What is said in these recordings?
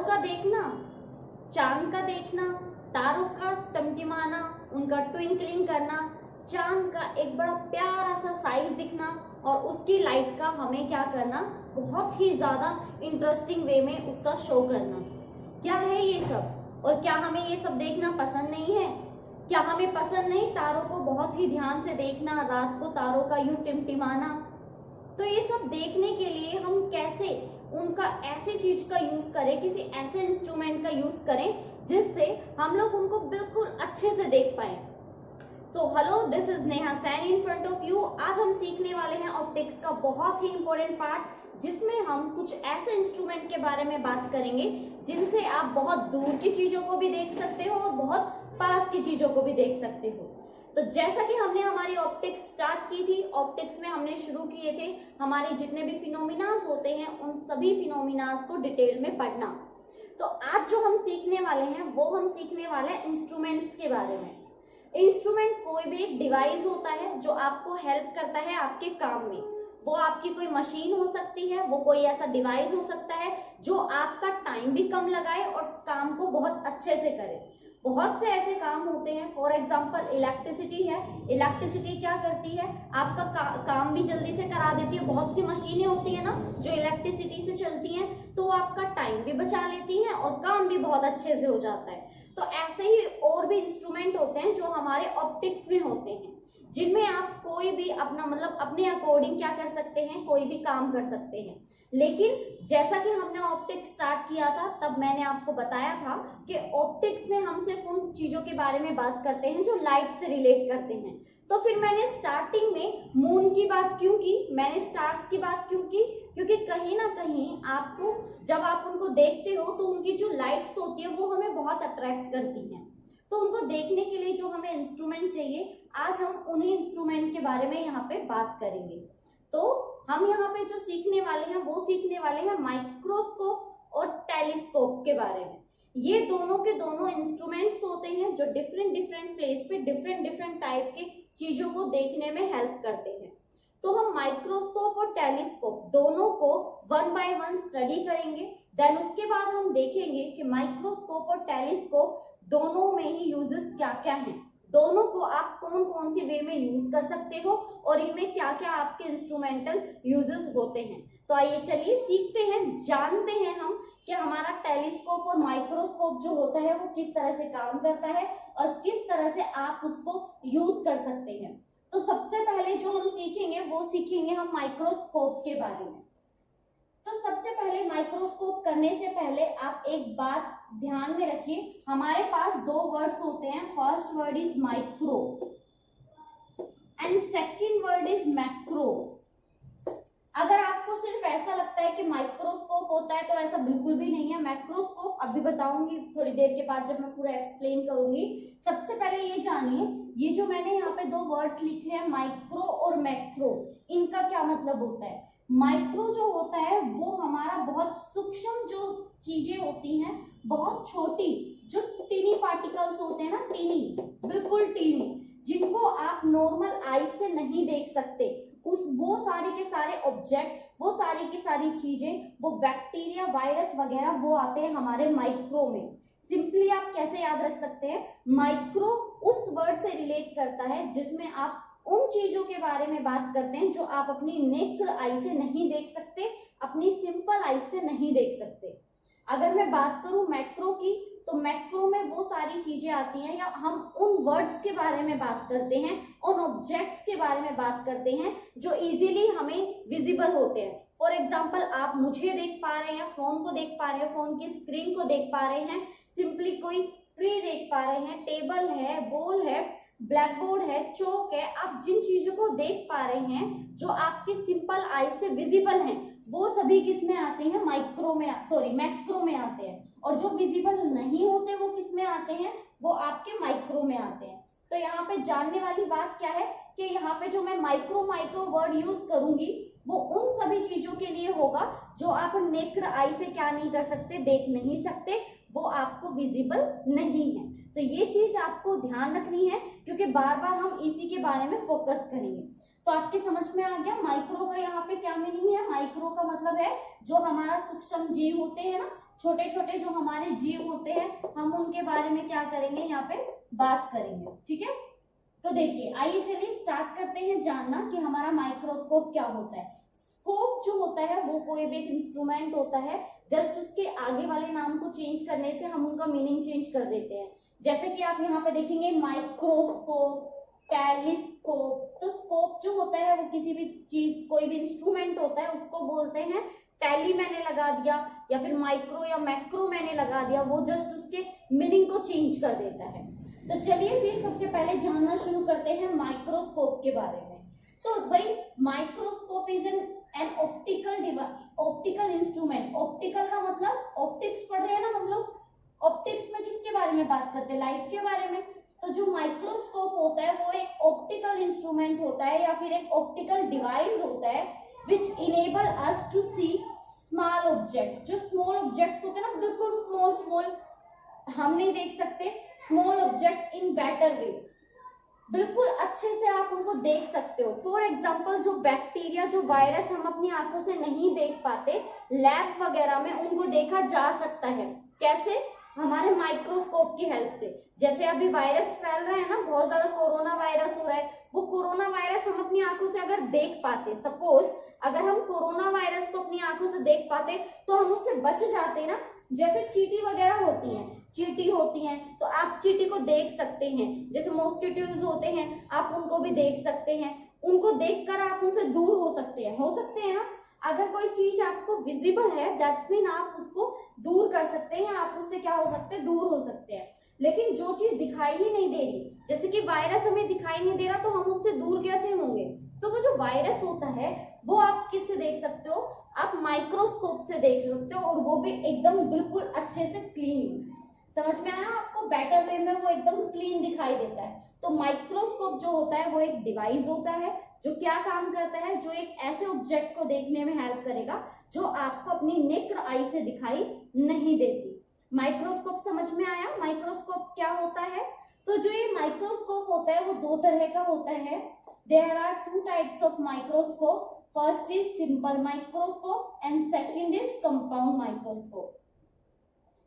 तारों का देखना, चांद का देखना, तारों का टिमटिमाना, उनका ट्विंकलिंग करना, चांद का एक बड़ा प्यारा सा साइज दिखना और उसकी लाइट का हमें क्या करना, बहुत ही ज्यादा इंटरेस्टिंग वे में उसका शो करना। क्या है ये सब? और क्या हमें ये सब देखना पसंद नहीं है? क्या हमें पसंद नहीं तारों को बहुत ही ध्यान से देखना, रात को तारों का यूं टिमटिमाना? तो ये सब देखने के लिए हम कैसे उनका ऐसी चीज का यूज करें, किसी ऐसे इंस्ट्रूमेंट का यूज करें जिससे हम लोग उनको बिल्कुल अच्छे से देख पाए। So hello, this is Neha Saini in front of you. आज हम सीखने वाले हैं ऑप्टिक्स का बहुत ही इंपॉर्टेंट पार्ट, जिसमें हम कुछ ऐसे इंस्ट्रूमेंट के बारे में बात करेंगे जिनसे आप बहुत दूर की चीजों को भी देख सकते हो और बहुत पास की चीजों को भी देख सकते हो। तो जैसा कि हमने हमारी ऑप्टिक्स स्टार्ट की थी, ऑप्टिक्स में हमने शुरू किए थे हमारे जितने भी फिनोमिनाज होते हैं उन सभी फिनोमिनाज को डिटेल में पढ़ना। तो आज जो हम सीखने वाले हैं वो हम सीखने वाले हैं इंस्ट्रूमेंट्स के बारे में। इंस्ट्रूमेंट कोई भी एक डिवाइस होता है जो आपको हेल्प करता है आपके काम में। वो आपकी कोई मशीन हो सकती है, वो कोई ऐसा डिवाइस हो सकता है जो आपका टाइम भी कम लगाए और काम को बहुत अच्छे से करे। बहुत से ऐसे काम होते हैं, फॉर एग्जाम्पल इलेक्ट्रिसिटी है। इलेक्ट्रिसिटी क्या करती है, आपका काम भी जल्दी से करा देती है। बहुत सी मशीनें होती है ना जो इलेक्ट्रिसिटी से चलती हैं, तो आपका टाइम भी बचा लेती हैं और काम भी बहुत अच्छे से हो जाता है। तो ऐसे ही और भी इंस्ट्रूमेंट होते हैं जो हमारे ऑप्टिक्स में होते हैं, जिनमें आप कोई भी अपना मतलब अपने अकॉर्डिंग क्या कर सकते हैं, कोई भी काम कर सकते हैं। लेकिन जैसा कि हमने ऑप्टिक्स स्टार्ट किया था तब मैंने आपको बताया था कि ऑप्टिक्स में हम सिर्फ उन चीजों के बारे में बात करते हैं जो लाइट से रिलेट करते हैं। तो फिर मैंने स्टार्टिंग में मून की बात क्यों की, मैंने स्टार्स की बात क्यों की? क्योंकि कहीं ना कहीं आपको जब आप उनको देखते हो तो उनकी जो लाइट्स होती है वो हमें बहुत अट्रैक्ट करती हैं। तो उनको देखने के लिए जो हमें इंस्ट्रूमेंट चाहिए, आज हम उन्हीं इंस्ट्रूमेंट के बारे में यहाँ पे बात करेंगे। तो हम यहाँ पे जो सीखने वाले हैं वो सीखने वाले हैं माइक्रोस्कोप और टेलीस्कोप के बारे में। ये दोनों के दोनों इंस्ट्रूमेंट्स होते हैं जो डिफरेंट डिफरेंट प्लेस पे डिफरेंट डिफरेंट टाइप के चीजों को देखने में हेल्प करते हैं। तो हम माइक्रोस्कोप और टेलीस्कोप दोनों को वन बाय वन स्टडी करेंगे। देन उसके बाद हम देखेंगे कि माइक्रोस्कोप और टेलीस्कोप दोनों में ही यूजेस क्या क्या हैं, दोनों को आप कौन कौन सी वे में यूज कर सकते हो और इनमें क्या क्या आपके इंस्ट्रूमेंटल यूजेस होते हैं। तो आइए चलिए सीखते हैं, जानते हैं हम कि हमारा टेलीस्कोप और माइक्रोस्कोप जो होता है वो किस तरह से काम करता है और किस तरह से आप उसको यूज कर सकते हैं। तो सबसे पहले जो हम सीखेंगे वो सीखेंगे हम माइक्रोस्कोप के बारे में। तो सबसे पहले माइक्रोस्कोप करने से पहले आप एक बात ध्यान में रखिए, हमारे पास दो वर्ड्स होते हैं। First word is micro and second word is macro. अगर आपको सिर्फ ऐसा लगता है कि माइक्रोस्कोप होता है तो ऐसा बिल्कुल भी नहीं है। मैक्रोस्कोप अभी बताऊंगी थोड़ी देर के बाद जब मैं पूरा एक्सप्लेन करूंगी। सबसे पहले ये जानिए, ये जो मैंने यहाँ पे दो वर्ड्स लिखे हैं माइक्रो और मैक्रो, इनका क्या मतलब होता है। माइक्रो जो होता है वो हमारा बहुत सूक्ष्म जो चीजें होती हैं, बहुत छोटी जो टीनी पार्टिकल्स होते हैं ना, टीनी, बिल्कुल टीनी, जिनको आप नॉर्मल आई से नहीं देख सकते, वो सारे के सारे ऑब्जेक्ट, वो सारी की सारी चीजें, वो बैक्टीरिया, वायरस वगैरह, वो आते हैं हमारे माइक्रो में। सिंपली आप कैसे याद रख सकते हैं, माइक्रो उस वर्ड से रिलेट करता है जिसमें आप उन चीजों के बारे में बात करते हैं जो आप अपनी नेक्ड आई से नहीं देख सकते, अपनी सिंपल आई से नहीं देख सकते। अगर मैं बात करूं मैक्रो की, तो मैक्रो में वो सारी चीजें आती हैं, या हम उन वर्ड्स के बारे में बात करते हैं, उन ऑब्जेक्ट्स के बारे में बात करते हैं जो इजीली हमें विजिबल होते हैं। फॉर एग्जाम्पल आप मुझे देख पा रहे हैं, फोन को देख पा रहे हैं, फोन की स्क्रीन को देख पा रहे हैं, सिंपली कोई ट्री देख पा रहे हैं, टेबल है, बॉल है, ब्लैक बोर्ड है, चौक है। आप जिन चीजों को देख पा रहे हैं जो आपके सिंपल आई से विजिबल हैं, वो सभी किस में आते हैं, मैक्रो में आते हैं। और जो विजिबल नहीं होते वो किस में आते हैं, वो आपके माइक्रो में आते हैं। तो यहाँ पे जानने वाली बात क्या है कि यहाँ पे जो मैं माइक्रो वर्ड यूज करूंगी वो उन सभी चीजों के लिए होगा जो आप नेक्ड आई से क्या नहीं कर सकते, देख नहीं सकते, वो आपको विजिबल नहीं है। तो ये चीज आपको ध्यान रखनी है क्योंकि बार बार हम इसी के बारे में फोकस करेंगे। तो आपके समझ में आ गया माइक्रो का यहाँ पे क्या मीनिंग है। माइक्रो का मतलब है जो हमारा सूक्ष्म जीव होते हैं ना, छोटे छोटे जो हमारे जीव होते हैं हम उनके बारे में क्या करेंगे, यहाँ पे बात करेंगे। ठीक है, तो देखिए आइए चलिए स्टार्ट करते हैं जानना कि हमारा माइक्रोस्कोप क्या होता है। स्कोप जो होता है वो कोई भी एक इंस्ट्रूमेंट होता है, जस्ट उसके आगे वाले नाम को चेंज करने से हम उनका मीनिंग चेंज कर देते हैं। जैसे कि आप यहाँ पे देखेंगे माइक्रोस्कोप, टेलीस्कोप। तो स्कोप जो होता है वो किसी भी चीज, कोई भी इंस्ट्रूमेंट होता है उसको बोलते हैं। टेली मैंने लगा दिया या फिर माइक्रो या मैक्रो मैंने लगा दिया, वो जस्ट उसके मीनिंग को चेंज कर देता है। तो चलिए फिर सबसे पहले जानना शुरू करते हैं माइक्रोस्कोप के बारे में। तो भाई microscope is an optical instrument. Optical का मतलब ऑप्टिक्स पढ़ रहे हैं ना हम लोग, ऑप्टिक्स में किसके बारे में बात करते हैं, लाइट के बारे में। तो जो माइक्रोस्कोप होता है वो एक ऑप्टिकल इंस्ट्रूमेंट होता है या फिर एक ऑप्टिकल डिवाइस होता है which enable us to see small objects. जो स्मॉल ऑब्जेक्ट्स होते हैं ना, बिल्कुल स्मॉल हम नहीं देख सकते, small object in better way, बिल्कुल अच्छे से आप उनको देख सकते हो। फॉर एग्जाम्पल जो बैक्टीरिया, जो वायरस हम अपनी आंखों से नहीं देख पाते, लैब वगैरह में उनको देखा जा सकता है। कैसे? हमारे माइक्रोस्कोप की हेल्प से। जैसे अभी वायरस फैल रहा है ना, बहुत ज्यादा कोरोना वायरस हो रहा है, वो कोरोना वायरस हम अपनी आंखों से अगर देख पाते, सपोज अगर हम कोरोना वायरस को अपनी आंखों से देख पाते तो हम उससे बच जाते ना। जैसे चींटी वगैरह होती हैं, चींटी होती हैं तो आप चींटी को देख सकते हैं। जैसे मॉस्किटोज होते हैं आप उनको भी देख सकते हैं, उनको देखकर आप उनसे दूर हो सकते हैं ना। अगर कोई चीज आपको विजिबल है दैट्स मीन आप उसको दूर कर सकते हैं, आप उससे क्या हो सकते हैं, दूर हो सकते हैं। लेकिन जो चीज दिखाई ही नहीं दे रही, जैसे कि वायरस हमें दिखाई नहीं दे रहा तो हम उससे दूर कैसे होंगे। तो वो जो वायरस होता है वो आप किससे देख सकते हो, आप माइक्रोस्कोप से देख सकते हो, और वो भी एकदम बिल्कुल अच्छे से क्लीन। समझ में आया आपको? बेटर वे में वो एकदम क्लीन दिखाई देता है। तो माइक्रोस्कोप जो होता है वो एक डिवाइस होता है जो क्या काम करता है, जो एक ऐसे ऑब्जेक्ट को देखने में हेल्प करेगा जो आपको अपनी नेक्ड आई से दिखाई नहीं देती। माइक्रोस्कोप समझ में आया? माइक्रोस्कोप क्या होता है? तो जो ये माइक्रोस्कोप होता है वो दो तरह का होता है। There are two types of microscope. First is simple microscope and second is compound microscope.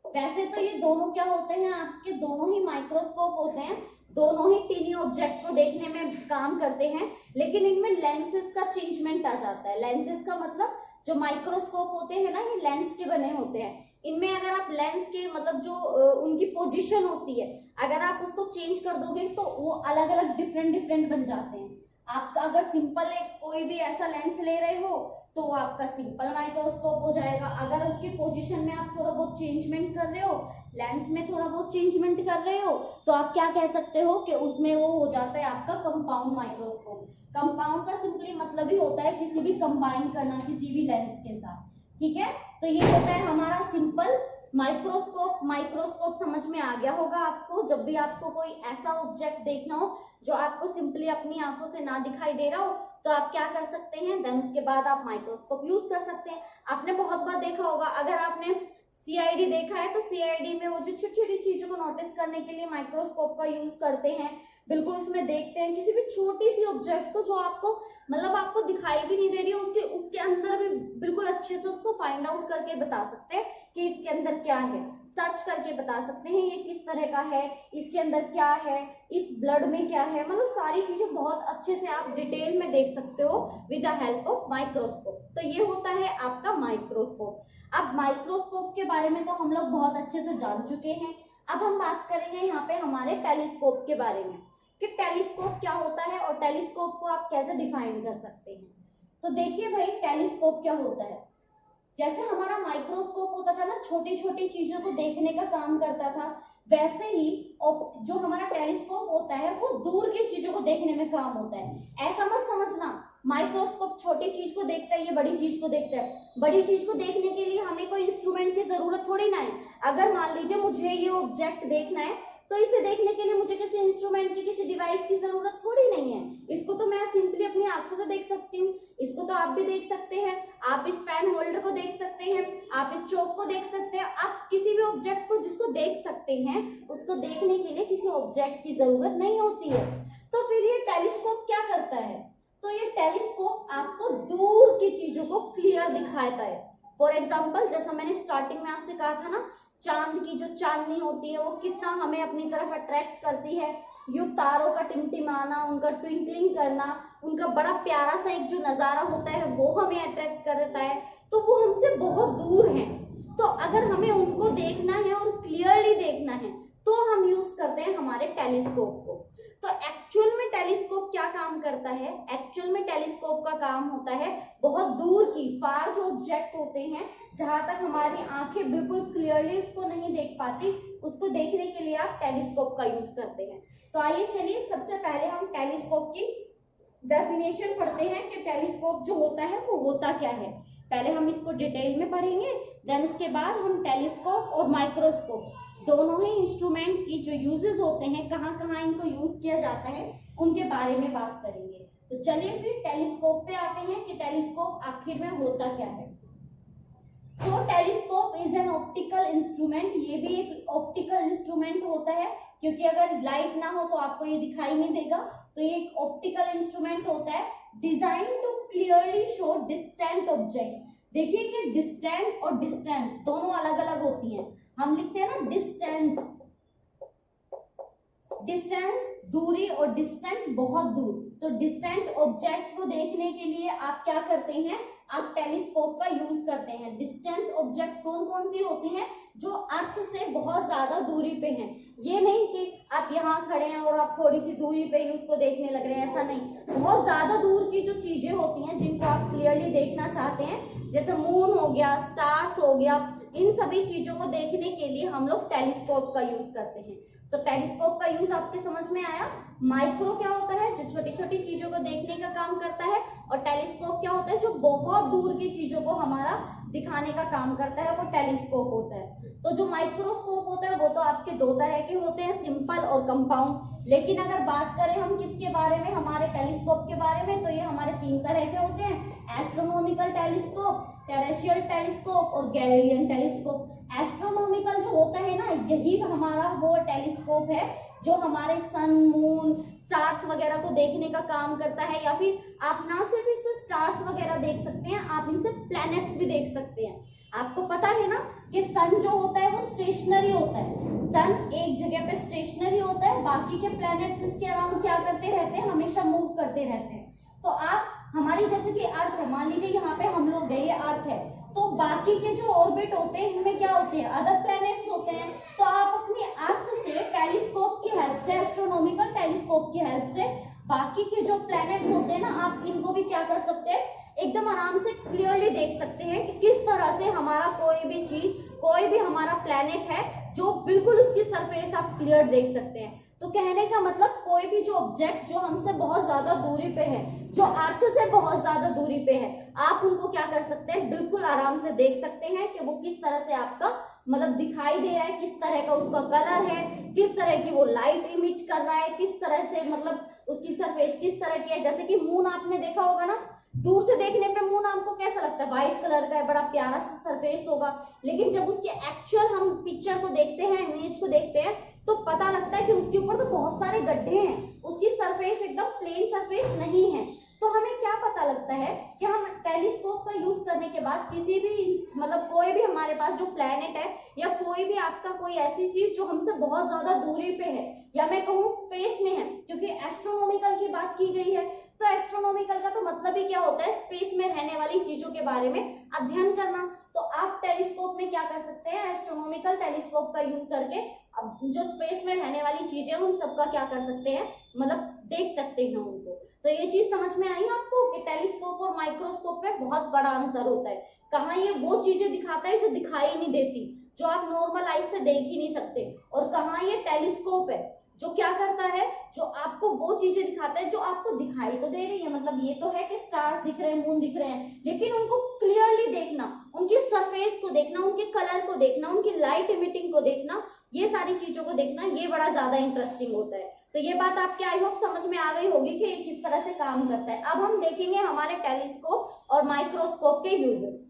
वैसे तो ये दोनों क्या होते हैं, आपके दोनों ही माइक्रोस्कोप होते हैं, दोनों ही टीनी ऑब्जेक्ट को देखने में काम करते हैं, लेकिन इनमें लेंसेज का चेंजमेंट आ जाता है। लेंसेज का मतलब जो माइक्रोस्कोप होते हैं ना, ये लेंस के बने होते हैं। इनमें अगर आप लेंस के मतलब जो उनकी पोजीशन होती है, अगर आप उसको चेंज कर दोगे तो वो अलग अलग डिफरेंट बन जाते हैं। आपका अगर सिंपल एक कोई भी ऐसा लेंस ले रहे हो तो वो आपका सिंपल माइक्रोस्कोप हो जाएगा। अगर उसकी पोजीशन में आप थोड़ा बहुत चेंजमेंट कर रहे हो, लेंस में थोड़ा बहुत चेंजमेंट कर रहे हो, तो आप क्या कह सकते हो कि उसमें वो हो जाता है आपका कंपाउंड माइक्रोस्कोप। कंपाउंड का सिंपली मतलब ही होता है किसी भी कंबाइन करना किसी भी लेंस के साथ। ठीक है, तो ये होता है हमारा सिंपल माइक्रोस्कोप। माइक्रोस्कोप समझ में आ गया होगा आपको। जब भी आपको कोई ऐसा ऑब्जेक्ट देखना हो जो आपको सिंपली अपनी आंखों से ना दिखाई दे रहा हो तो आप क्या कर सकते हैं, देन उसके बाद आप माइक्रोस्कोप यूज कर सकते हैं। आपने बहुत बार देखा होगा, अगर आपने सीआईडी देखा है तो सीआईडी में वो जो छोटी छोटी चीजों को नोटिस करने के लिए माइक्रोस्कोप का यूज करते हैं। बिल्कुल उसमें देखते हैं किसी भी छोटी सी ऑब्जेक्ट को जो आपको मतलब आपको दिखाई भी नहीं दे रही है, उसके अंदर भी बिल्कुल अच्छे से उसको फाइंड आउट करके बता सकते हैं कि इसके अंदर क्या है। सर्च करके बता सकते हैं ये किस तरह का है, इसके अंदर क्या है, इस ब्लड में क्या है, मतलब सारी चीजें बहुत अच्छे से आप डिटेल में देख सकते हो with the help of microscope. तो ये होता है आपका माइक्रोस्कोप। अब माइक्रोस्कोप के बारे में तो हम लोग बहुत अच्छे से जान चुके हैं। अब हम बात करेंगे यहाँ पे हमारे टेलीस्कोप के बारे में कि टेलीस्कोप क्या होता है और टेलीस्कोप को आप कैसे डिफाइन कर सकते हैं। तो देखिए भाई, टेलीस्कोप क्या होता है, जैसे हमारा माइक्रोस्कोप होता था ना, छोटी छोटी चीजों को देखने का काम करता था, वैसे ही जो हमारा टेलीस्कोप होता है वो दूर की चीजों को देखने में काम होता है। ऐसा मत समझना माइक्रोस्कोप छोटी चीज को देखता है, ये बड़ी चीज को देखता है। बड़ी चीज को देखने के लिए हमें कोई इंस्ट्रूमेंट की जरूरत थोड़ी ना है। अगर मान लीजिए मुझे ये ऑब्जेक्ट देखना है तो इसे देखने के लिए मुझे किसी इंस्ट्रूमेंट की, किसी डिवाइस की जरूरत थोड़ी नहीं है। इसको तो मैं सिंपली अपनी आंखों से देख सकती हूँ। इसको तो आप भी देख सकते हैं, आप इस पेन होल्डर को देख सकते हैं, आप इस चौक को देख सकते हैं। आप किसी भी ऑब्जेक्ट को जिसको देख सकते हैं उसको देखने के लिए किसी ऑब्जेक्ट की जरूरत नहीं होती है। तो फिर ये टेलीस्कोप क्या करता है, तो ये टेलीस्कोप आपको दूर की चीजों को क्लियर दिखाता है। फॉर एग्जाम्पल, जैसा मैंने स्टार्टिंग में आपसे कहा था ना, चांद की जो चांदनी होती है वो कितना हमें अपनी तरफ अट्रैक्ट करती है, यूं तारों का टिमटिमाना, उनका ट्विंकलिंग करना, उनका बड़ा प्यारा सा एक जो नजारा होता है वो हमें अट्रैक्ट कर देता है। तो वो हमसे बहुत दूर हैं, तो अगर हमें उनको देखना है और क्लियरली देखना है तो हम यूज करते हैं हमारे टेलीस्कोप को। तो एक्चुअल में टेलीस्कोप क्या काम करता है? एक्चुअल में टेलीस्कोप का काम होता है बहुत दूर की फार जो ऑब्जेक्ट होते हैं, जहां तक हमारी आंखें बिल्कुल क्लियरली उसको नहीं देख पाती, उसको देखने के लिए आप टेलीस्कोप का यूज करते हैं। तो आइए चलिए सबसे पहले हम टेलीस्कोप की डेफिनेशन पढ़ते हैं कि टेलीस्कोप जो होता है वो होता क्या है। पहले हम इसको डिटेल में पढ़ेंगे, देन उसके बाद हम टेलीस्कोप और माइक्रोस्कोप दोनों ही इंस्ट्रूमेंट की जो यूजेस होते हैं, कहाँ कहाँ इनको यूज किया जाता है, उनके बारे में बात करेंगे। तो चलिए फिर टेलीस्कोप पे आते हैं कि टेलीस्कोप आखिर में होता क्या है। So telescope is an optical instrument, ये भी एक ऑप्टिकल इंस्ट्रूमेंट होता है, क्योंकि अगर लाइट ना हो तो आपको ये दिखाई नहीं देगा, तो ये एक ऑप्टिकल इंस्ट्रूमेंट होता है design to clearly show distant object. देखिए कि डिस्टेंट और डिस्टेंस दोनों अलग अलग होती हैं। हम लिखते हैं ना डिस्टेंस, डिस्टेंस दूरी, और डिस्टेंट बहुत दूर। तो डिस्टेंट ऑब्जेक्ट को देखने के लिए आप क्या करते हैं? आप टेलीस्कोप का यूज करते हैं। डिस्टेंट ऑब्जेक्ट कौन कौन सी होती हैं? जो अर्थ से बहुत ज्यादा दूरी पे हैं। ये नहीं कि आप यहाँ खड़े हैं और आप थोड़ी सी दूरी पे ही उसको देखने लग रहे हैं, ऐसा नहीं। बहुत ज्यादा दूर की जो चीजें होती हैं जिनको आप क्लियरली देखना चाहते हैं, जैसे मून हो गया, स्टार्स हो गया, इन सभी चीजों को देखने के लिए हम लोग टेलीस्कोप का यूज करते हैं। तो टेलीस्कोप का यूज आपके समझ में आया। माइक्रो क्या होता है? जो छोटी छोटी चीजों को देखने का काम करता है, और टेलीस्कोप क्या होता है? जो बहुत दूर की चीजों को हमारा दिखाने का काम करता है, वो टेलीस्कोप होता है। तो जो माइक्रोस्कोप होता है वो तो आपके दो तरह के होते हैं, सिंपल और कंपाउंड। लेकिन अगर बात करें हम किसके बारे में, हमारे टेलीस्कोप के बारे में, तो ये हमारे तीन तरह के होते हैं, एस्ट्रोनॉमिकल टेलीस्कोप, टेरेस्ट्रियल टेलीस्कोप और गैलीलियन टेलीस्कोप। एस्ट्रोनॉमिकल जो होता है ना, यही हमारा वो टेलीस्कोप है जो हमारे सन, मून, स्टार्स वगैरह को देखने का काम करता है। या फिर आप ना सिर्फ इससे स्टार्स वगैरह देख सकते हैं, आप इनसे प्लैनेट्स भी देख सकते हैं। आपको पता है ना कि सन जो होता है वो स्टेशनरी होता है, सन एक जगह पे स्टेशनरी होता है, बाकी के प्लैनेट्स इसके अराउंड क्या करते रहते हैं? हमेशा मूव करते रहते हैं। तो आप हमारी जैसे कि अर्थ है, मान लीजिए यहाँ पे हम लोग गए, ये अर्थ है, तो बाकी के जो ऑर्बिट होते हैं इनमें क्या होते हैं? अदर प्लैनेट्स होते हैं। तो आप अपनी अर्थ से टेलीस्कोप की हेल्प से, एस्ट्रोनॉमिकल टेलीस्कोप की हेल्प से बाकी के जो प्लैनेट्स होते हैं ना, आप इनको भी क्या कर सकते हैं? एकदम आराम से क्लियरली देख सकते हैं कि किस तरह से हमारा कोई भी चीज, कोई भी हमारा प्लैनेट है जो बिल्कुल उसकी सरफेस आप क्लियर देख सकते हैं। तो कहने का मतलब कोई भी जो ऑब्जेक्ट जो हमसे बहुत ज्यादा दूरी पे है, जो अर्थ से बहुत ज्यादा दूरी पे है, आप उनको क्या कर सकते हैं? बिल्कुल आराम से देख सकते हैं कि वो किस तरह से आपका मतलब दिखाई दे रहा है, किस तरह का उसका कलर है, किस तरह की वो लाइट इमिट कर रहा है, किस तरह से मतलब उसकी सरफेस किस तरह की है। जैसे कि मून आपने देखा होगा ना, दूर से देखने पे मून आपको कैसा लगता है? व्हाइट कलर का है, बड़ा प्यारा सा सरफेस होगा। लेकिन जब उसके एक्चुअल हम पिक्चर को देखते हैं, इमेज को देखते हैं, तो पता लगता है कि उसके ऊपर तो बहुत सारे गड्ढे हैं, उसकी सरफेस एकदम प्लेन सरफेस नहीं है। तो हमें क्या पता लगता है कि हम टेलीस्कोप का यूज करने के बाद किसी भी मतलब कोई भी हमारे पास जो प्लेनेट है, या कोई भी आपका कोई ऐसी चीज जो हमसे बहुत ज्यादा दूरी पे है, या मैं कहूँ स्पेस में है, क्योंकि एस्ट्रोनॉमिकल की बात की गई है, तो एस्ट्रोनॉमिकल का तो मतलब ही क्या होता है? स्पेस में रहने वाली चीजों के बारे में अध्ययन करना। तो आप टेलीस्कोप में क्या कर सकते हैं? एस्ट्रोनॉमिकल टेलीस्कोप का यूज करके अब जो स्पेस में रहने वाली चीजें उन सबका क्या कर सकते हैं? मतलब देख सकते हैं उनको। तो ये चीज समझ में आई आपको कि टेलीस्कोप और माइक्रोस्कोप में बहुत बड़ा अंतर होता है। कहाँ ये वो चीजें दिखाता है जो दिखाई नहीं देती, जो आप नॉर्मल आइज से देख ही नहीं सकते, और कहाँ ये टेलीस्कोप है जो क्या करता है? जो आपको वो चीजें दिखाता है जो आपको दिखाई तो दे रही है। मतलब ये तो है कि स्टार्स दिख रहे हैं, मून दिख रहे हैं, लेकिन उनको क्लियरली देखना, उनकी सरफेस को देखना, उनके कलर को देखना, उनकी लाइट इमिटिंग को देखना, ये सारी चीजों को देखना, ये बड़ा ज्यादा इंटरेस्टिंग होता है। तो ये बात आपके आई होप समझ में आ गई होगी कि ये किस तरह से काम करता है। अब हम देखेंगे हमारे टेलीस्कोप और माइक्रोस्कोप के यूजेस।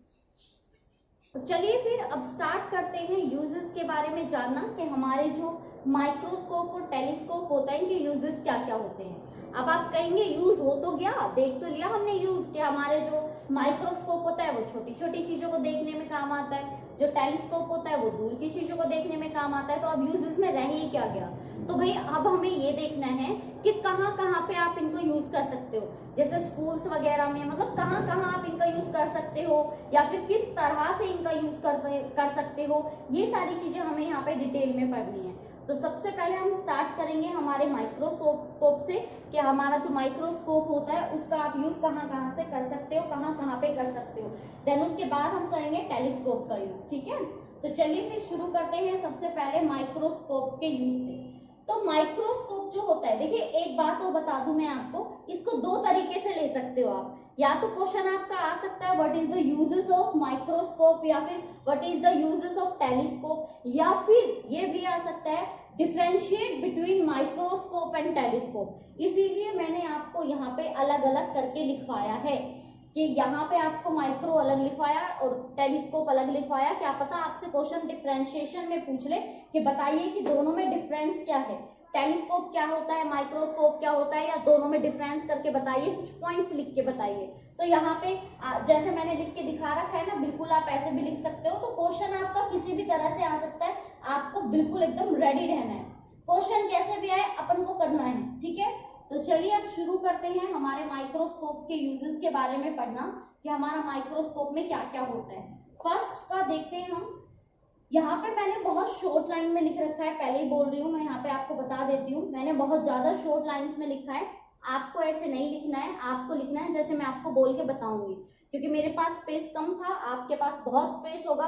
तो चलिए फिर अब स्टार्ट करते हैं यूजेस के बारे में जानना कि हमारे जो माइक्रोस्कोप और टेलीस्कोप होता है, इनके यूजेस क्या क्या होते हैं। अब आप कहेंगे यूज हो तो गया, देख तो लिया हमने यूज के, हमारे जो माइक्रोस्कोप होता है वो छोटी छोटी चीजों को देखने में काम आता है, जो टेलीस्कोप होता है वो दूर की चीजों को देखने में काम आता है। तो अब यूजेस में रह ही क्या गया। तो भाई अब हमें ये देखना है कि कहाँ कहाँ पे आप इनको यूज कर सकते हो, जैसे स्कूल्स वगैरह में, मतलब कहाँ कहाँ आप इनका यूज कर सकते हो या फिर किस तरह से इनका यूज कर सकते हो, ये सारी चीजें हमें यहाँ पे डिटेल में पढ़नी है। तो सबसे पहले हम स्टार्ट करेंगे हमारे माइक्रोस्कोप से, कि हमारा जो माइक्रोस्कोप होता है उसका आप यूज कहाँ कहाँ से कर सकते हो, कहाँ कहाँ पे कर सकते हो। देन उसके बाद हम करेंगे टेलीस्कोप का यूज, ठीक है। तो चलिए फिर शुरू करते हैं सबसे पहले माइक्रोस्कोप के यूज से। तो माइक्रोस्कोप जो होता है, देखिए एक बात और बता दूं मैं आपको, इसको दो तरीके से ले सकते हो आप। या तो क्वेश्चन आपका आ सकता है what is the uses of microscope, या फिर what is the uses of telescope, या फिर ये भी आ सकता है differentiate between microscope and telescope. इसीलिए मैंने आपको यहाँ पे अलग अलग करके लिखवाया है कि यहाँ पे आपको माइक्रो अलग लिखवाया और टेलीस्कोप अलग लिखवाया। क्या पता आपसे क्वेश्चन डिफरेंशिएशन में पूछ ले कि बताइए कि दोनों में डिफरेंस क्या है, टेलीस्कोप क्या होता है, माइक्रोस्कोप क्या होता है, या दोनों में डिफरेंस करके बताइए, कुछ पॉइंट्स लिख के बताइए। तो यहाँ पे जैसे मैंने लिख के दिखा रखा है ना, बिल्कुल आप ऐसे भी लिख सकते हो। तो क्वेश्चन आपका किसी भी तरह से आ सकता है, आपको बिल्कुल एकदम रेडी रहना है, क्वेश्चन कैसे भी आए अपन को करना है, ठीक है। तो चलिए अब शुरू करते हैं हमारे माइक्रोस्कोप के यूजेस के बारे में पढ़ना, कि हमारा माइक्रोस्कोप में क्या क्या होता है। फर्स्ट का देखते हैं हम। यहाँ पे मैंने बहुत शॉर्ट लाइन में लिख रखा है, पहले ही बोल रही हूँ मैं, यहाँ पे आपको बता देती हूँ, मैंने बहुत ज्यादा शॉर्ट लाइंस में लिखा है। आपको ऐसे नहीं लिखना है, आपको लिखना है जैसे मैं आपको बोल के बताऊंगी, क्योंकि मेरे पास स्पेस कम था, आपके पास बहुत स्पेस होगा,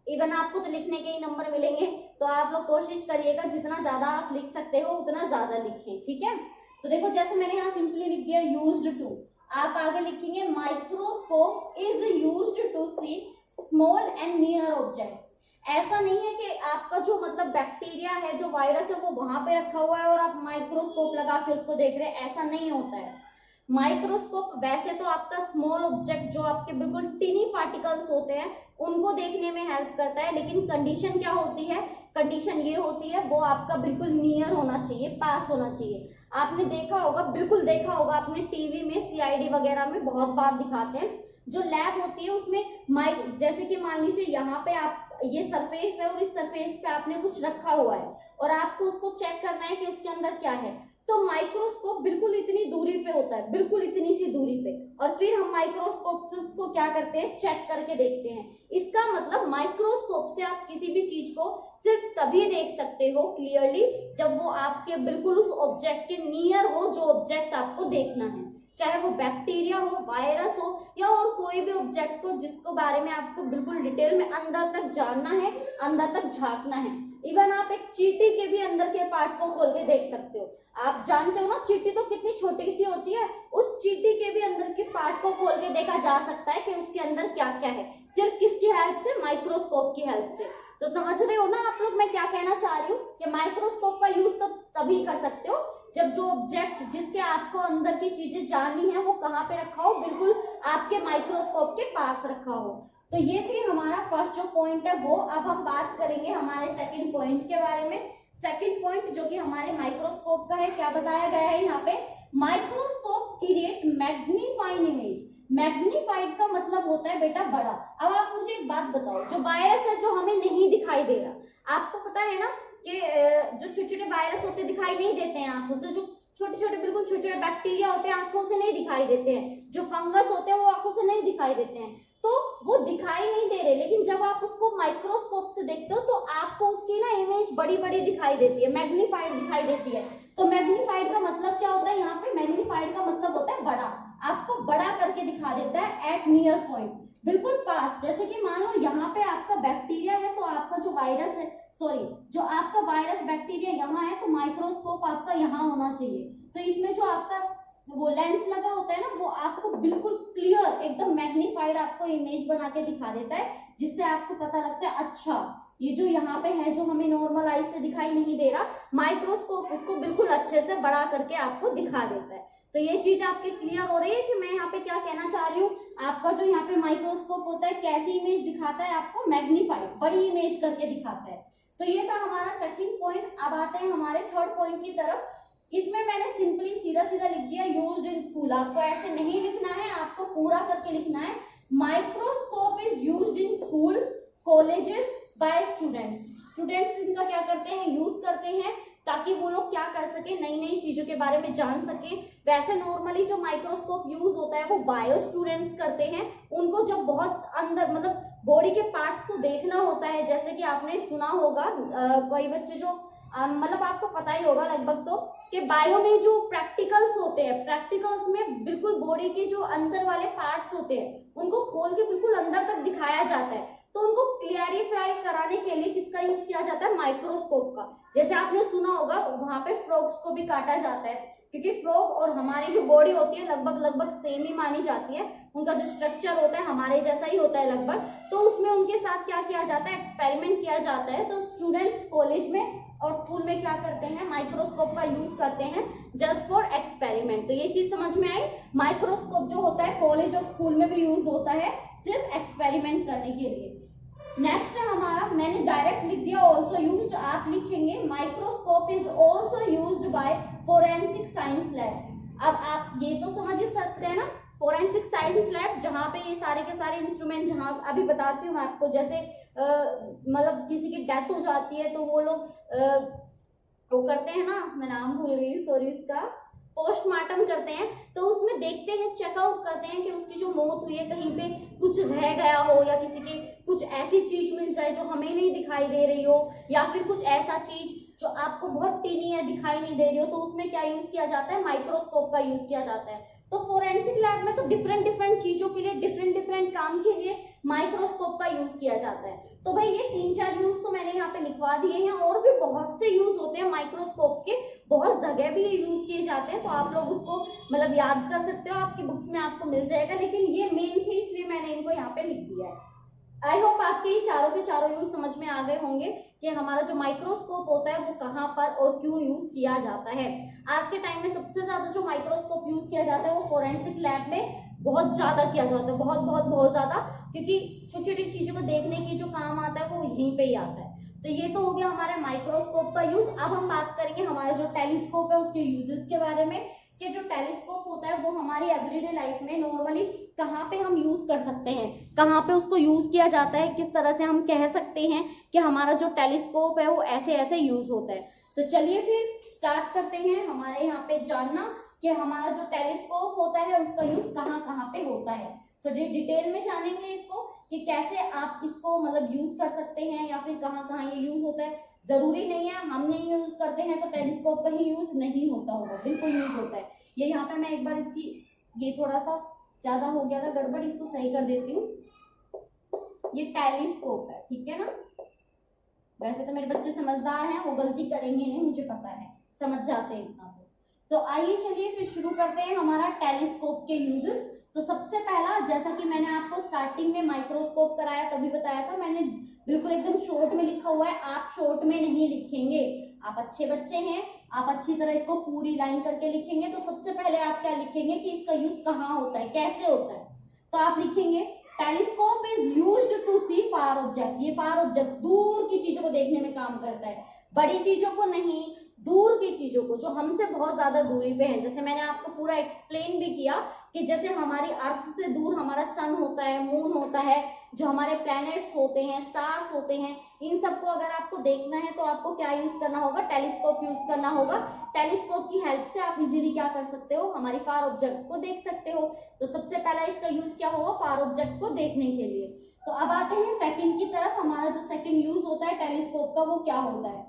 इवन आपको तो लिखने के ही नंबर मिलेंगे। तो आप लोग कोशिश करिएगा जितना ज्यादा आप लिख सकते हो उतना ज्यादा लिखें, ठीक है। तो देखो जैसे मैंने यहाँ सिंपली लिख दिया यूज्ड टू, आप आगे लिखेंगे microscope is used to see small and near objects. ऐसा नहीं है कि आपका जो मतलब बैक्टीरिया है, जो वायरस है, वो वहां पे रखा हुआ है और आप माइक्रोस्कोप लगा के उसको देख रहे हैं, ऐसा नहीं होता है। माइक्रोस्कोप वैसे तो आपका स्मॉल ऑब्जेक्ट जो आपके बिल्कुल टिनी पार्टिकल्स होते हैं उनको देखने में हेल्प करता है, लेकिन कंडीशन क्या होती है, कंडीशन ये होती है वो आपका बिल्कुल नियर होना चाहिए, पास होना चाहिए। आपने देखा होगा, बिल्कुल देखा होगा आपने, टीवी में सीआईडी वगैरह में बहुत बार दिखाते हैं, जो लैब होती है उसमें जैसे कि मान लीजिए यहाँ पे आप ये सरफेस है और इस सरफेस पे आपने कुछ रखा हुआ है और आपको उसको चेक करना है कि उसके अंदर क्या है। तो माइक्रोस्कोप बिल्कुल इतनी दूरी पे होता है, बिल्कुल इतनी सी दूरी पे, और फिर हम माइक्रोस्कोप से उसको क्या करते हैं, चेक करके देखते हैं। इसका मतलब माइक्रोस्कोप से आप किसी भी चीज को सिर्फ तभी देख सकते हो क्लियरली जब वो आपके बिल्कुल उस ऑब्जेक्ट के नियर हो, जो ऑब्जेक्ट आपको देखना है, चाहे वो बैक्टीरिया हो, वायरस हो, या और कोई भी ऑब्जेक्ट को जिसको बारे में आपको बिल्कुल डिटेल में अंदर तक जानना है, अंदर तक झांकना है। इवन आप एक चींटी के भी अंदर के पार्ट को खोल के देख सकते हो। आप जानते हो ना चींटी तो कितनी छोटी सी होती है, उस चींटी के भी अंदर के पार्ट को खोल के देखा जा सकता है कि उसके अंदर क्या क्या है, सिर्फ किसकी हेल्प से, माइक्रोस्कोप की हेल्प से। तो समझ रहे हो ना आप लोग मैं क्या कहना चाह रही हूँ, कि माइक्रोस्कोप का यूज तो तभी कर सकते हो जब जो ऑब्जेक्ट जिसके आपको अंदर की चीजें जाननी है वो कहाँ पे रखा हो, बिल्कुल आपके माइक्रोस्कोप के पास रखा हो। तो ये थी हमारा फर्स्ट जो पॉइंट है वो। अब हम बात करेंगे हमारे सेकंड पॉइंट के बारे में। सेकंड पॉइंट जो कि हमारे माइक्रोस्कोप का है, क्या बताया गया है यहाँ पे, microscope create magnifying image. Magnified का मतलब होता है बेटा बड़ा। अब आप मुझे एक बात बताओ, जो वायरस है जो हमें नहीं दिखाई दे रहा, आपको पता है ना कि जो छोटे छोटे वायरस होते दिखाई नहीं देते हैं आंखों से, जो छोटे छोटे बिल्कुल छोटे छोटे बैक्टीरिया होते हैं आंखों से नहीं दिखाई देते हैं, जो फंगस होते हैं वो आंखों से नहीं दिखाई देते हैं, तो वो दिखाई नहीं दे रहे, लेकिन जब आप उसको माइक्रोस्कोप से देखते हो तो आपको उसकी ना इमेज बड़ी बड़ी दिखाई देती है, मैग्नीफाइड दिखाई देती है। तो मैग्नीफाइड का मतलब क्या होता है, यहाँ पे मैग्नीफाइड का मतलब होता है बड़ा, आपको बड़ा करके दिखा देता है एट नियर पॉइंट, बिल्कुल पास। जैसे कि मान लो यहाँ पे आपका बैक्टीरिया है, तो आपका जो वायरस है, सॉरी जो आपका वायरस बैक्टीरिया यहाँ है, तो माइक्रोस्कोप आपका यहाँ होना चाहिए। तो इसमें जो आपका वो लेंस लगा होता है ना, वो आपको बिल्कुल क्लियर एकदम मैग्नीफाइड आपको इमेज बना के दिखा देता है, जिससे आपको पता लगता है अच्छा ये जो यहाँ पे है जो हमें नॉर्मल आइज से दिखाई नहीं दे रहा, माइक्रोस्कोप उसको बिल्कुल अच्छे से बड़ा करके आपको दिखा देता है। तो ये चीज आपके क्लियर हो रही है कि मैं यहाँ पे क्या कहना चाह रही हूँ। आपका जो यहाँ पे माइक्रोस्कोप होता है कैसी इमेज दिखाता है आपको, मैग्नीफाइड बड़ी इमेज करके दिखाता है। तो ये था हमारा सेकंड पॉइंट। अब आते हैं हमारे थर्ड पॉइंट की तरफ। इसमें मैंने सिंपली सीधा सीधा लिख दिया यूज्ड इन स्कूल। आपको ऐसे नहीं लिखना है, आपको पूरा करके लिखना है। Microscope is used in school colleges by students. Students इनका क्या करते हैं, यूज करते हैं, ताकि वो लोग क्या कर सके, नई नई चीजों के बारे में जान सके। वैसे नॉर्मली जो माइक्रोस्कोप यूज होता है वो बायो स्टूडेंट्स करते हैं। उनको जब बहुत अंदर मतलब बॉडी के पार्ट्स को देखना होता है, जैसे कि आपने सुना होगा कोई बच्चे जो मतलब आपको पता ही होगा लगभग तो, कि बायो में जो प्रैक्टिकल्स होते हैं, प्रैक्टिकल्स में बिल्कुल बॉडी के जो अंदर वाले पार्ट्स होते हैं उनको खोल के बिल्कुल अंदर तक दिखाया जाता है। तो उनको क्लियरिफाई कराने के लिए किसका यूज किया जाता है, माइक्रोस्कोप का। जैसे आपने सुना होगा वहां पे फ्रॉग्स को भी काटा जाता है, क्योंकि फ्रॉग और हमारी जो बॉडी होती है लगभग लगभग सेम ही मानी जाती है। उनका जो स्ट्रक्चर होता है हमारे जैसा ही होता है लगभग। तो उसमें उनके साथ क्या किया जाता है, एक्सपेरिमेंट किया जाता है। तो स्टूडेंट्स कॉलेज में और स्कूल में क्या करते हैं, माइक्रोस्कोप का यूज करते हैं जस्ट फॉर एक्सपेरिमेंट। तो ये चीज समझ में आई। माइक्रोस्कोप जो होता है कॉलेज और स्कूल में भी यूज होता है सिर्फ एक्सपेरिमेंट करने के लिए। नेक्स्ट है हमारा, मैंने डायरेक्ट लिख दिया ऑल्सो यूज्ड, आप लिखेंगे microscope is also used by forensic science lab. अब आप ये तो समझ ही सकते हैं ना, फोरेंसिक साइंस लैब जहाँ पे ये सारे के सारे इंस्ट्रूमेंट, जहाँ अभी बताती हूँ आपको, जैसे मतलब किसी की डेथ हो जाती है तो वो लोग वो करते हैं ना, मैं नाम भूल गई सॉरी, उसका पोस्टमार्टम करते हैं। तो उसमें देखते हैं, चेकआउट करते हैं कि उसकी जो मौत हुई है कहीं पे कुछ रह गया हो, या किसी की कुछ ऐसी चीज मिल जाए जो हमें नहीं दिखाई दे रही हो, या फिर कुछ ऐसा चीज जो आपको बहुत टीनी है, दिखाई नहीं दे रही हो। तो उसमें क्या यूज किया जाता है, माइक्रोस्कोप का यूज किया जाता है। तो फोरेंसिक लैब में तो डिफरेंट डिफरेंट चीजों के लिए, डिफरेंट डिफरेंट काम के लिए माइक्रोस्कोप का यूज किया जाता है। तो भाई ये 3-4 यूज तो मैंने यहाँ पे लिखवा दिए हैं, और भी बहुत से यूज होते हैं माइक्रोस्कोप के, बहुत जगह भी ये यूज किए जाते हैं। तो आप लोग उसको मतलब याद कर सकते हो, आपकी बुक्स में आपको मिल जाएगा। लेकिन ये मेन थे इसलिए मैंने इनको यहाँ पे लिख दिया है। आई होप आपके ये चारों के चारों यूज समझ में आ गए होंगे कि हमारा जो माइक्रोस्कोप होता है वो कहाँ पर और क्यों यूज किया जाता है। आज के टाइम में सबसे ज्यादा जो माइक्रोस्कोप यूज किया जाता है वो फोरेंसिक लैब में बहुत ज्यादा किया जाता है, बहुत बहुत बहुत ज्यादा, क्योंकि छोटी छोटी चीजों को देखने की जो काम आता है वो यहीं पे ही आता है। तो ये तो हो गया हमारे माइक्रोस्कोप का यूज। अब हम बात करेंगे हमारे जो टेलीस्कोप है उसके यूजेस के बारे में, कि जो टेलीस्कोप होता है वो हमारी एवरीडे लाइफ में नॉर्मली कहाँ पे हम यूज कर सकते हैं, कहाँ पे उसको यूज किया जाता है, किस तरह से हम कह सकते हैं कि हमारा जो टेलीस्कोप है वो ऐसे ऐसे यूज होता है। तो चलिए फिर स्टार्ट करते हैं हमारे यहाँ पे जानना कि हमारा जो टेलीस्कोप होता है उसका यूज कहाँ कहाँ पे होता है। तो डिटेल में जानेंगे इसको कि कैसे आप इसको मतलब यूज कर सकते हैं, या फिर कहाँ कहाँ ये यूज होता है। जरूरी नहीं है हम नहीं यूज करते हैं तो टेलीस्कोप का ही यूज नहीं होता होगा, बिल्कुल यूज होता है। ये यहाँ पे मैं एक बार इसकी, ये थोड़ा सा ज्यादा हो गया था गड़बड़, इसको सही कर देती हूँ। ये टेलीस्कोप है, ठीक है ना। वैसे तो मेरे बच्चे समझदार हैं, वो गलती करेंगे नहीं, मुझे पता है, समझ जाते हैं इतना। तो आइए चलिए फिर शुरू करते हैं हमारा टेलीस्कोप के यूजेस। तो सबसे पहला, जैसा कि मैंने आपको स्टार्टिंग में माइक्रोस्कोप कराया तभी बताया था, मैंने बिल्कुल एकदम शॉर्ट में लिखा हुआ है, आप शॉर्ट में नहीं लिखेंगे। आप अच्छे बच्चे हैं, आप अच्छी तरह इसको पूरी लाइन करके लिखेंगे। तो सबसे पहले आप क्या लिखेंगे कि इसका यूज कहाँ होता है, कैसे होता है। तो आप लिखेंगे telescope is used to see far object. ये फार ऑब्जेक्ट दूर की चीजों को देखने में काम करता है, बड़ी चीजों को नहीं, दूर की चीजों को जो हमसे बहुत ज्यादा दूरी पे हैं। जैसे मैंने आपको पूरा एक्सप्लेन भी किया कि जैसे हमारी अर्थ से दूर हमारा सन होता है, मून होता है, जो हमारे प्लैनेट्स होते हैं, स्टार्स होते हैं, इन सबको अगर आपको देखना है तो आपको क्या यूज करना होगा, टेलीस्कोप यूज करना होगा। टेलीस्कोप की हेल्प से आप इजीली क्या कर सकते हो, हमारी फार ऑब्जेक्ट को देख सकते हो। तो सबसे पहला इसका यूज क्या होगा, फार ऑब्जेक्ट को देखने के लिए। तो अब आते हैं सेकंड की तरफ। हमारा जो सेकंड यूज होता है टेलीस्कोप का वो क्या होता है।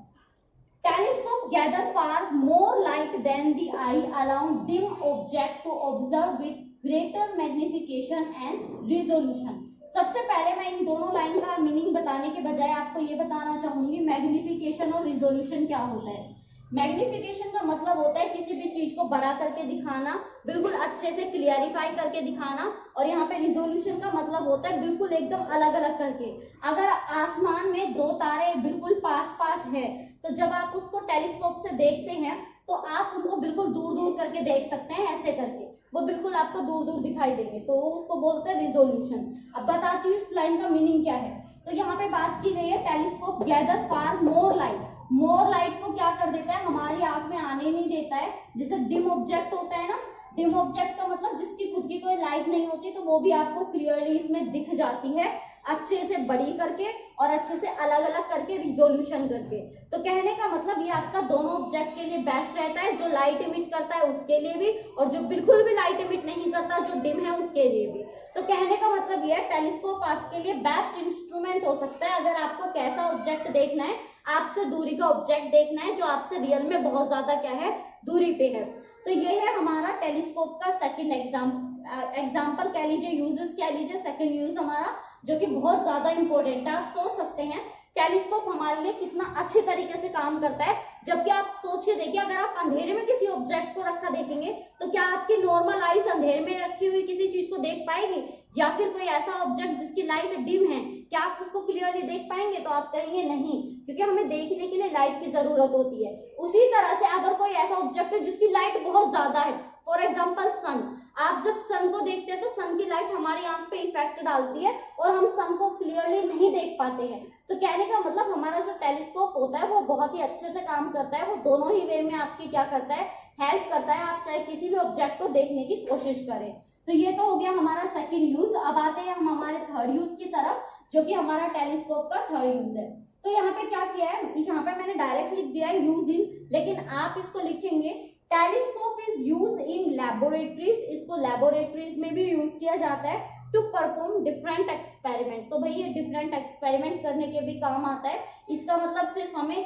Telescope gather far more light than the eye, allowing dim object to observe with greater magnification and resolution। सबसे पहले मैं इन दोनों लाइन का मीनिंग बताने के बजाय आपको ये बताना चाहूंगी मैग्निफिकेशन और रिजोल्यूशन क्या होता है। मैग्निफिकेशन का मतलब होता है किसी भी चीज को बड़ा करके दिखाना, बिल्कुल अच्छे से क्लियरिफाई करके दिखाना। और यहाँ पे रिजोल्यूशन का मतलब होता है बिल्कुल एकदम अलग अलग करके। अगर आसमान में दो तारे बिल्कुल पास पास है तो जब आप उसको टेलीस्कोप से देखते हैं तो आप उनको बिल्कुल दूर दूर करके देख सकते हैं, ऐसे करके वो बिल्कुल आपको दूर दूर दिखाई देंगे, तो उसको बोलते हैं रिजोल्यूशन। अब बताती हूँ इस लाइन का मीनिंग क्या है। तो यहाँ पे बात की गई है टेलीस्कोप गैदर फार मोर लाइट। मोर लाइट को क्या कर देता है, हमारी आंख में आने नहीं देता है। जैसे डिम ऑब्जेक्ट होता है ना, डिम ऑब्जेक्ट का मतलब जिसकी खुद की कोई लाइट नहीं होती, तो वो भी आपको क्लियरली इसमें दिख जाती है, अच्छे से बड़ी करके और अच्छे से अलग अलग करके रिजोल्यूशन करके। तो कहने का मतलब ये आपका दोनों ऑब्जेक्ट के लिए बेस्ट रहता है, जो लाइट इमिट करता है उसके लिए भी, और जो बिल्कुल भी लाइट इमिट नहीं करता, जो डिम है, उसके लिए भी। तो कहने का मतलब ये है टेलीस्कोप आपके लिए बेस्ट इंस्ट्रूमेंट हो सकता है अगर आपको कैसा ऑब्जेक्ट देखना है, आपसे दूरी का ऑब्जेक्ट देखना है जो आपसे रियल में बहुत ज्यादा क्या है, दूरी पे है। तो ये है हमारा टेलीस्कोप का सेकंड एग्जाम्पल कह लीजिए, यूजेस कह लीजिए, सेकंड यूज हमारा, जो कि बहुत ज्यादा इंपॉर्टेंट है। आप सोच सकते हैं टेलीस्कोप हमारे लिए कितना अच्छी तरीके से काम करता है। जबकि आप सोच के देखिए, अगर आप अंधेरे में किसी ऑब्जेक्ट को रखा देखेंगे, तो क्या आपकी नॉर्मल आईज अंधेरे में रखी हुई किसी चीज को देख पाएगी, या फिर कोई ऐसा ऑब्जेक्ट जिसकी लाइट डिम है, क्या आप उसको क्लियरली देख पाएंगे? तो आप कहेंगे नहीं, क्योंकि हमें देखने के लिए लाइट की जरूरत होती है। उसी तरह से अगर कोई ऐसा ऑब्जेक्ट है जिसकी लाइट बहुत ज्यादा है, फॉर एग्जाम्पल सन, आप जब सन को देखते हैं तो सन की लाइट हमारी आंख पे इफेक्ट डालती है और हम सन को क्लियरली नहीं देख पाते हैं। तो कहने का मतलब हमारा जो टेलीस्कोप होता है वो बहुत ही अच्छे से काम करता है, वो दोनों ही वे में आपकी क्या करता है, हेल्प करता है, आप चाहे किसी भी ऑब्जेक्ट को देखने की कोशिश करें। तो ये तो हो गया हमारा सेकंड यूज। अब आते हैं हम हमारे थर्ड यूज की तरफ, जो कि हमारा टेलीस्कोप का थर्ड यूज है। तो यहाँ पे क्या किया है, यहाँ पे मैंने डायरेक्ट लिख दिया है यूज इन, लेकिन आप इसको लिखेंगे telescope is use in laboratories. इसको लैबोरेटरीज में भी यूज किया जाता है टू परफॉर्म डिफरेंट एक्सपेरिमेंट। तो भाई ये डिफरेंट एक्सपेरिमेंट करने के भी काम आता है। इसका मतलब सिर्फ हमें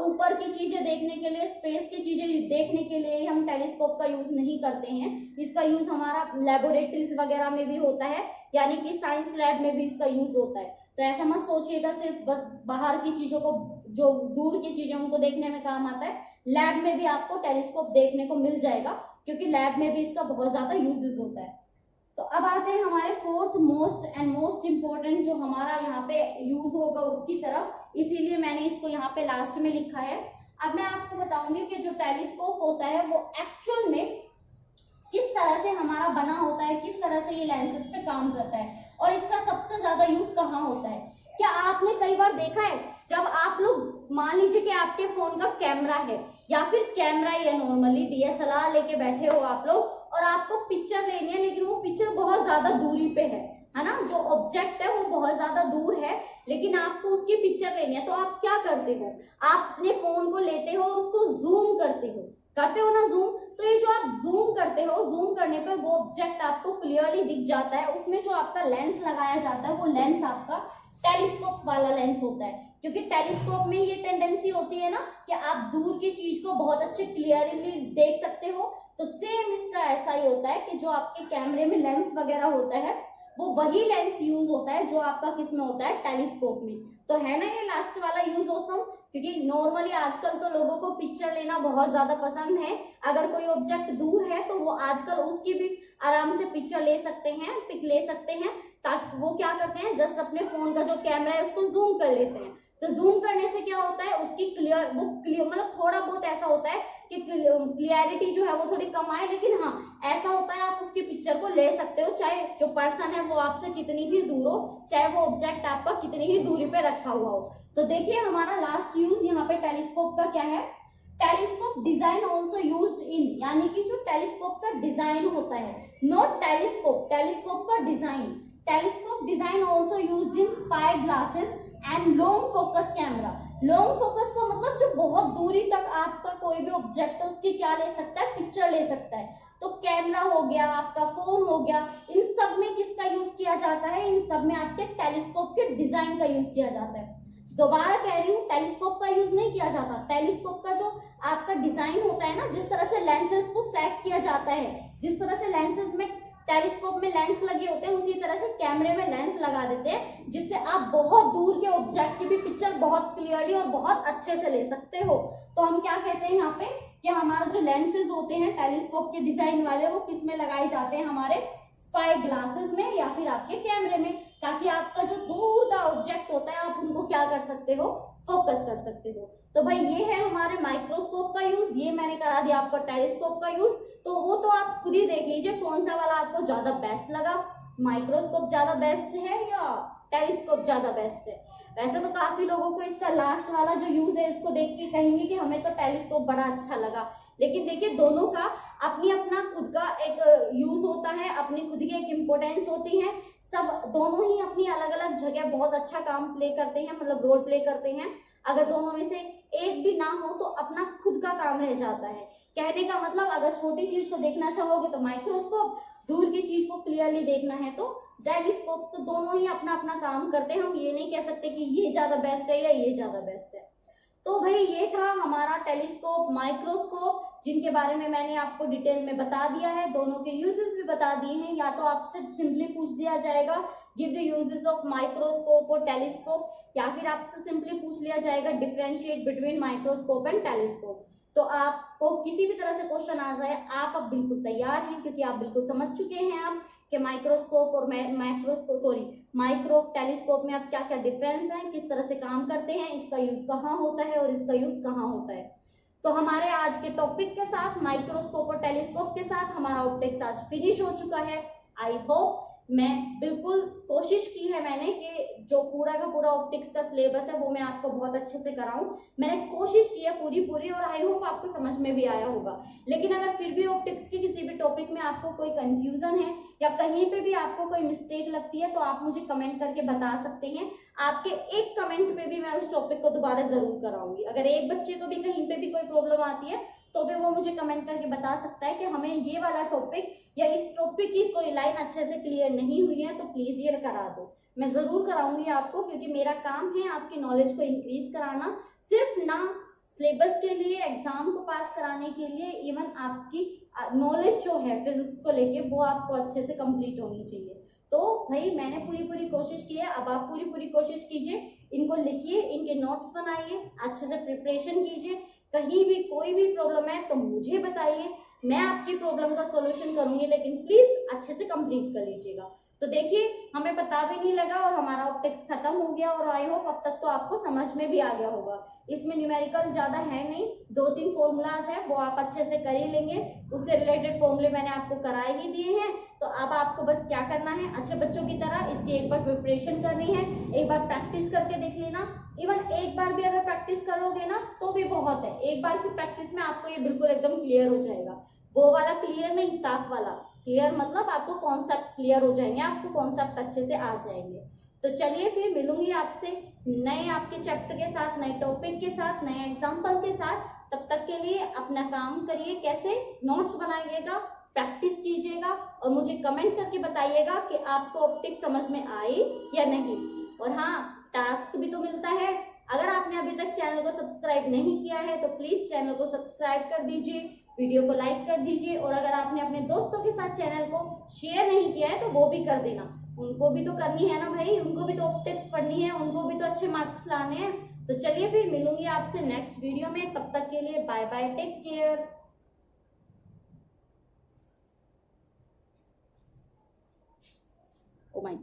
ऊपर की चीजें देखने के लिए, स्पेस की चीजें देखने के लिए हम टेलीस्कोप का यूज नहीं करते हैं। इसका यूज हमारा लैबोरेटरीज वगैरह में भी होता है, यानी कि साइंस लैब में भी इसका यूज होता है। तो ऐसा मत सोचिएगा सिर्फ बाहर की चीजों को, जो दूर की चीजें उनको देखने में काम आता है। लैब में भी आपको टेलीस्कोप देखने को मिल जाएगा, क्योंकि लैब में भी इसका बहुत ज्यादा यूजेस होता है। तो अब आते हैं हमारे fourth most and most important जो हमारा यहाँ पे यूज होगा उसकी तरफ, इसीलिए मैंने इसको यहाँ पे लास्ट में लिखा है। अब मैं आपको बताऊंगी कि जो टेलीस्कोप होता है वो एक्चुअल में किस तरह से हमारा बना होता है, किस तरह से ये लेंसेज पे काम करता है, और इसका सबसे ज्यादा यूज कहाँ होता है। क्या आपने कई बार देखा है, जब आप लोग मान लीजिए कि आपके फोन का कैमरा है, या फिर कैमरा ही है, नॉर्मली डीएसएलआर लेके बैठे हो आप लोग, और आपको पिक्चर लेनी है, लेकिन वो पिक्चर बहुत ज्यादा दूरी पे है ना, जो ऑब्जेक्ट है वो बहुत ज्यादा दूर है, लेकिन आपको उसकी पिक्चर लेनी है। तो आप क्या करते हो, आप अपने फोन को लेते हो और उसको जूम करते हो ना जूम। तो ये जो आप जूम करते हो, जूम करने पर वो ऑब्जेक्ट आपको क्लियरली दिख जाता है। उसमें जो आपका लेंस लगाया जाता है वो लेंस आपका टेलीस्कोप वाला लेंस होता है, क्योंकि टेलीस्कोप में ये टेंडेंसी होती है ना कि आप दूर की चीज को बहुत अच्छे क्लियरली देख सकते हो। तो सेम इसका ऐसा ही होता है कि जो आपके कैमरे में लेंस वगैरह होता है वो वही लेंस यूज होता है जो आपका किस में होता है, टेलीस्कोप में। तो है ना ये लास्ट वाला यूज ऑसम, क्योंकि नॉर्मली आजकल तो लोगों को पिक्चर लेना बहुत ज्यादा पसंद है। अगर कोई ऑब्जेक्ट दूर है तो वो आजकल उसकी भी आराम से पिक्चर ले सकते हैं, पिक ले सकते हैं। ताकि वो क्या करते हैं, जस्ट अपने फोन का जो कैमरा है उसको जूम कर लेते हैं। तो जूम करने से क्या होता है, उसकी क्लियर मतलब थोड़ा बहुत ऐसा होता है कि क्लियरिटी जो है वो थोड़ी कम आए, लेकिन हाँ ऐसा होता है आप उसकी पिक्चर को ले सकते हो, चाहे जो पर्सन है वो आपसे कितनी ही दूर हो, चाहे वो ऑब्जेक्ट आपका कितनी ही दूरी पे रखा हुआ हो। तो देखिए हमारा लास्ट यूज यहाँ पे टेलीस्कोप का क्या है, telescope design also used in, यानी कि जो टेलीस्कोप का डिजाइन होता है, नॉट टेलीस्कोप, टेलीस्कोप का design. Telescope design also used in spy glasses and long focus camera. Long focus का मतलब जो बहुत दूरी तक आपका कोई भी ऑब्जेक्ट है उसकी क्या ले सकता है, पिक्चर ले सकता है। तो कैमरा हो गया, आपका फोन हो गया, इन सब में किसका यूज किया जाता है, इन सब में आपके टेलीस्कोप के डिजाइन का यूज किया जाता है। दोबारा कह रही हूँ, टेलीस्कोप का यूज नहीं किया जाता। टेलीस्कोप का जो आपका डिजाइन होता है ना, जिस तरह से लेंसेज को सेट किया जाता है, जिस तरह से लेंसेज में टेलीस्कोप में लेंस लगे होते हैं, उसी तरह से कैमरे में लेंस लगा देते हैं, जिससे आप बहुत दूर के ऑब्जेक्ट की भी पिक्चर बहुत क्लियरली और बहुत अच्छे से ले सकते हो। तो हम क्या कहते हैं यहाँ पे कि हमारा जो लेंसेज होते हैं टेलीस्कोप के डिजाइन वाले, वो किस में लगाए जाते हैं, हमारे स्पाई ग्लासेस में या फिर आपके कैमरे में, ताकि आपका जो दूर का ऑब्जेक्ट होता है आप उनको क्या कर सकते हो, फोकस कर सकते हो। तो भाई ये है हमारे माइक्रोस्कोप का यूज, ये मैंने करा दिया आपको टेलीस्कोप का यूज। तो वो तो आप खुद ही देख लीजिए कौन सा वाला आपको ज्यादा बेस्ट लगा, माइक्रोस्कोप ज्यादा बेस्ट है या टेलीस्कोप ज्यादा बेस्ट है। वैसे तो काफी लोगों को इसका लास्ट वाला जो यूज है इसको देख के कहेंगे कि हमें तो टेलीस्कोप बड़ा अच्छा लगा, लेकिन देखिए दोनों का अपनी अपना खुद का एक यूज होता है, अपनी खुद की एक इम्पोर्टेंस होती है। सब दोनों ही अपनी अलग अलग जगह बहुत अच्छा काम प्ले करते हैं, मतलब रोल प्ले करते हैं। अगर दोनों में से एक भी ना हो तो अपना खुद का काम रह जाता है। कहने का मतलब अगर छोटी चीज को देखना चाहोगे तो माइक्रोस्कोप, दूर की चीज को क्लियरली देखना है तो टेलीस्कोप। तो दोनों ही अपना अपना काम करते हैं, हम ये नहीं कह सकते कि ये ज्यादा बेस्ट है या ये ज्यादा बेस्ट है। तो भाई ये था हमारा टेलीस्कोप, माइक्रोस्कोप, जिनके बारे में मैंने आपको डिटेल में बता दिया है, दोनों के यूजेस भी बता दिए हैं। या तो आपसे सिंपली पूछ दिया जाएगा give the uses of microscope और टेलीस्कोप, या फिर आपसे सिंपली पूछ लिया जाएगा differentiate between microscope and telescope. तो आपको किसी भी तरह से क्वेश्चन आ जाए आप अब बिल्कुल तैयार हैं, क्योंकि आप बिल्कुल समझ चुके हैं आप कि माइक्रोस्कोप और माइक्रो टेलीस्कोप में अब क्या क्या डिफरेंस है, किस तरह से काम करते हैं, इसका यूज कहाँ होता है और इसका यूज कहाँ होता है। तो हमारे आज के टॉपिक के साथ, माइक्रोस्कोप और टेलीस्कोप के साथ, हमारा ऑप्टिक्स आज फिनिश हो चुका है। आई होप, मैं बिल्कुल कोशिश की है मैंने कि जो पूरा का पूरा ऑप्टिक्स का सिलेबस है वो मैं आपको बहुत अच्छे से कराऊं। मैंने कोशिश की है पूरी और आई होप आपको समझ में भी आया होगा। लेकिन अगर फिर भी ऑप्टिक्स के किसी भी टॉपिक में आपको कोई कंफ्यूजन है या कहीं पे भी आपको कोई मिस्टेक लगती है तो आप मुझे कमेंट करके बता सकते हैं। आपके एक कमेंट पे भी मैं उस टॉपिक को दोबारा जरूर कराऊंगी। अगर एक बच्चे को भी कहीं पे भी कोई प्रॉब्लम आती है तो भी वो मुझे कमेंट करके बता सकता है कि हमें ये वाला टॉपिक या इस टॉपिक की कोई लाइन अच्छे से क्लियर नहीं हुई है तो प्लीज ये करा दो। मैं जरूर कराऊंगी आपको, क्योंकि मेरा काम है आपकी नॉलेज को इंक्रीज कराना, सिर्फ ना सिलेबस के लिए, एग्जाम को पास कराने के लिए, इवन आपकी नॉलेज जो है फिजिक्स को लेके वो आपको अच्छे से कंप्लीट होनी चाहिए। तो भाई मैंने पूरी कोशिश की है, अब आप पूरी कोशिश कीजिए, इनको लिखिए, इनके नोट्स बनाइए, अच्छे से प्रिपरेशन कीजिए। कहीं भी कोई भी प्रॉब्लम है तो मुझे बताइए, मैं आपकी प्रॉब्लम का सॉल्यूशन करूंगी, लेकिन प्लीज अच्छे से कंप्लीट कर लीजिएगा। तो देखिए हमें पता भी नहीं लगा और हमारा ऑप्टिक्स खत्म हो गया, और आई होप अब तक तो आपको समझ में भी आ गया होगा। इसमें न्यूमेरिकल ज्यादा है नहीं, 2-3 फॉर्मूलाज है वो आप अच्छे से कर ही लेंगे, उससे रिलेटेड फॉर्मूले मैंने आपको कराए ही दिए हैं। तो अब आपको बस क्या करना है, अच्छे बच्चों की तरह इसकी एक बार प्रिपरेशन करनी है, एक बार प्रैक्टिस करके देख लेना। इवन एक बार भी अगर प्रैक्टिस करोगे ना तो भी बहुत है, एक बार की प्रैक्टिस में आपको ये बिल्कुल एकदम क्लियर हो जाएगा। वो वाला क्लियर नहीं, साफ वाला क्लियर, मतलब आपको कॉन्सेप्ट क्लियर हो जाएंगे, आपको कॉन्सेप्ट अच्छे से आ जाएंगे। तो चलिए फिर मिलूंगी आपसे नए आपके चैप्टर के साथ, नए टॉपिक के साथ, नए एग्जाम्पल के साथ। तब तक के लिए अपना काम करिए, कैसे नोट्स बनाइएगा, प्रैक्टिस कीजिएगा और मुझे कमेंट करके बताइएगा कि आपको ऑप्टिक्स समझ में आई या नहीं। और हाँ, टास्क भी तो मिलता है, अगर आपने अभी तक चैनल को सब्सक्राइब नहीं किया है तो प्लीज चैनल को सब्सक्राइब कर दीजिए, वीडियो को लाइक कर दीजिए, और अगर आपने अपने दोस्तों के साथ चैनल को शेयर नहीं किया है तो वो भी कर देना, उनको भी तो करनी है ना भाई, उनको भी तो ऑप्टिक्स पढ़नी है, उनको भी तो अच्छे मार्क्स लाने हैं। तो चलिए फिर मिलूंगी आपसे नेक्स्ट वीडियो में, तब तक के लिए bye bye, take care. Oh my